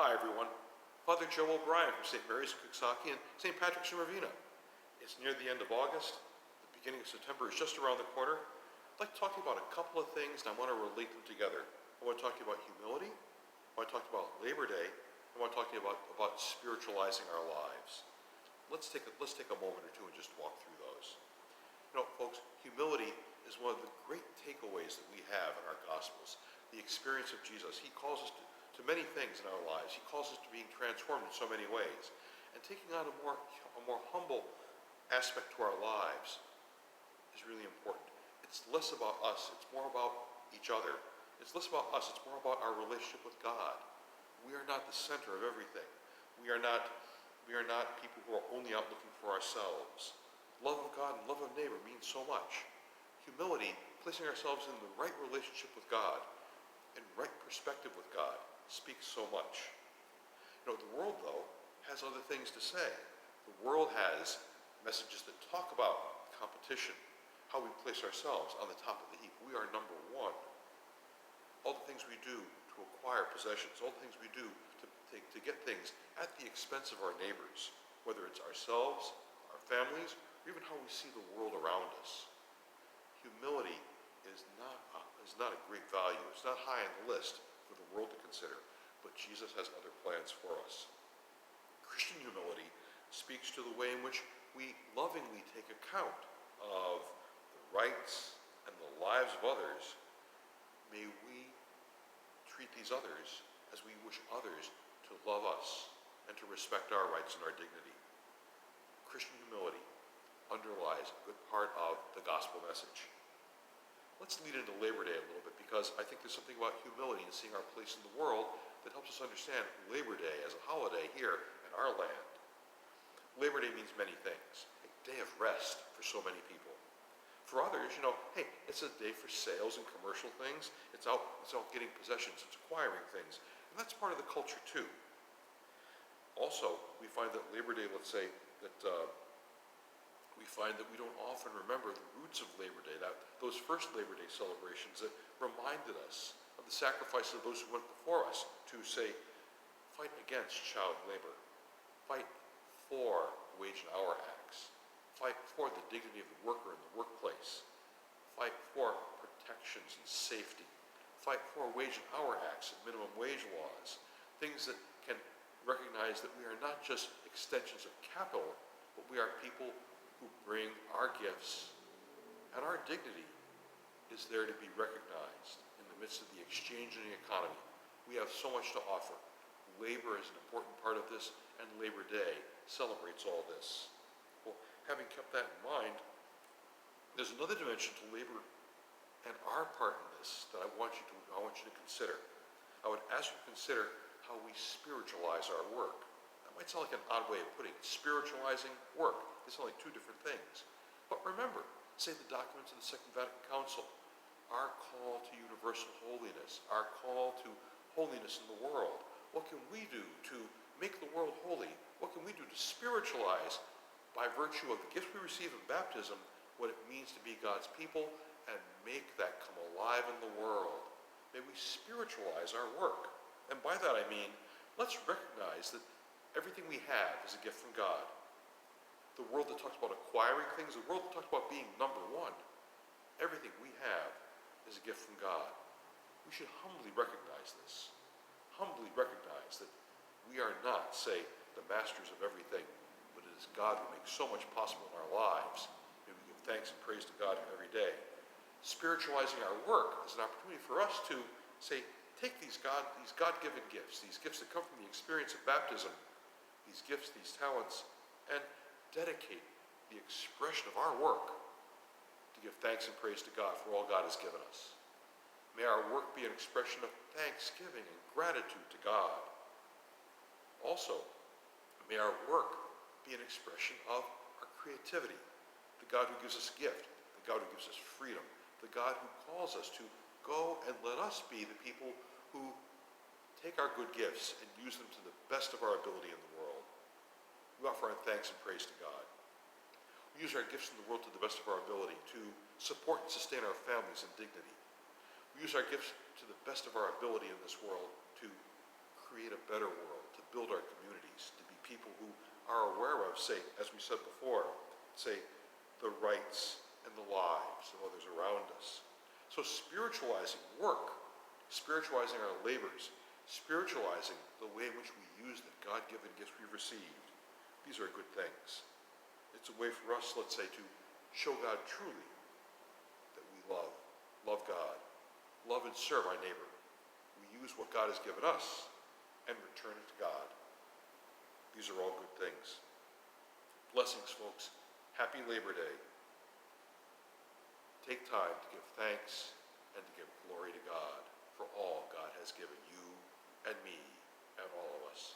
Hi everyone, Father Joe O'Brien from St. Mary's in Coxsackie and St. Patrick's in Ravenna. It's near the end of August, the beginning of September is just around the corner. I'd like to talk to you about a couple of things and I want to relate them together. I want to talk to you about humility, I want to talk to you about Labor Day, I want to talk to you about spiritualizing our lives. Let's take a moment or two and just walk through those. You know, folks, humility is one of the great takeaways that we have in our Gospels. The experience of Jesus. He calls us to many things in our lives. He calls us to being transformed in so many ways. And taking on a more humble aspect to our lives is really important. It's less about us. It's more about each other. It's less about us. It's more about our relationship with God. We are not the center of everything. We are not people who are only out looking for ourselves. Love of God and love of neighbor means so much. Humility, placing ourselves in the right relationship with God and right perspective with God, speaks so much. You know, the world, though, has other things to say. The world has messages that talk about competition, how we place ourselves on the top of the heap. We are number one. All the things we do to acquire possessions, all the things we do to get things at the expense of our neighbors, whether it's ourselves, our families, or even how we see the world around us. Humility is not a great value. It's not high on the list for the world to consider, but Jesus has other plans for us. Christian humility speaks to the way in which we lovingly take account of the rights and the lives of others. May we treat these others as we wish others to love us and to respect our rights and our dignity. Christian humility underlies a good part of the gospel message. Let's lead into Labor Day a little bit because I think there's something about humility and seeing our place in the world that helps us understand Labor Day as a holiday here in our land. Labor Day means many things. A day of rest for so many people. For others, you know, hey, it's a day for sales and commercial things. It's out getting possessions, it's acquiring things. And that's part of the culture too. Also, we find that Labor Day, let's say, that we find that we don't often remember the roots of Labor Day, those first Labor Day celebrations that reminded us of the sacrifices of those who went before us to say, fight against child labor, fight for wage and hour acts, fight for the dignity of the worker in the workplace, fight for protections and safety, fight for wage and hour acts and minimum wage laws, things that can recognize that we are not just extensions of capital, but we are people who bring our gifts, and our dignity is there to be recognized in the midst of the exchanging economy. We have so much to offer. Labor is an important part of this, and Labor Day celebrates all this. Well, having kept that in mind, there's another dimension to labor and our part in this that I want you to consider. I would ask you to consider how we spiritualize our work. That might sound like an odd way of putting it. Spiritualizing work. They sound like two different things. But remember, say the documents of the Second Vatican Council, our call to universal holiness, our call to holiness in the world. What can we do to make the world holy? What can we do to spiritualize, by virtue of the gift we receive in baptism, what it means to be God's people and make that come alive in the world? May we spiritualize our work. And by that I mean, let's recognize that everything we have is a gift from God. The world that talks about acquiring things, the world that talks about being number one, everything we have is a gift from God. We should humbly recognize this. Humbly recognize that we are not, say, the masters of everything, but it is God who makes so much possible in our lives. May we give thanks and praise to God every day. Spiritualizing our work is an opportunity for us to say, take these God-given gifts, these gifts that come from the experience of baptism, these gifts, these talents, and dedicate the expression of our work to give thanks and praise to God for all God has given us. May our work be an expression of thanksgiving and gratitude to God. Also, may our work be an expression of our creativity, the God who gives us a gift, the God who gives us freedom, the God who calls us to go and let us be the people who take our good gifts and use them to the best of our ability in the world. We offer our thanks and praise to God. We use our gifts in the world to the best of our ability to support and sustain our families in dignity. We use our gifts to the best of our ability in this world to create a better world, to build our communities, to be people who are aware of, say, as we said before, say, the rights and the lives of others around us. So spiritualizing work, spiritualizing our labors, spiritualizing the way in which we use the God-given gifts we've received, these are good things. It's a way for us, let's say, to show God truly that we love God, love and serve our neighbor. We use what God has given us and return it to God. These are all good things. Blessings, folks. Happy Labor Day. Take time to give thanks and to give glory to God for all God has given you and me and all of us.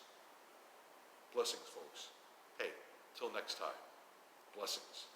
Blessings, folks. Hey, till next time. Blessings.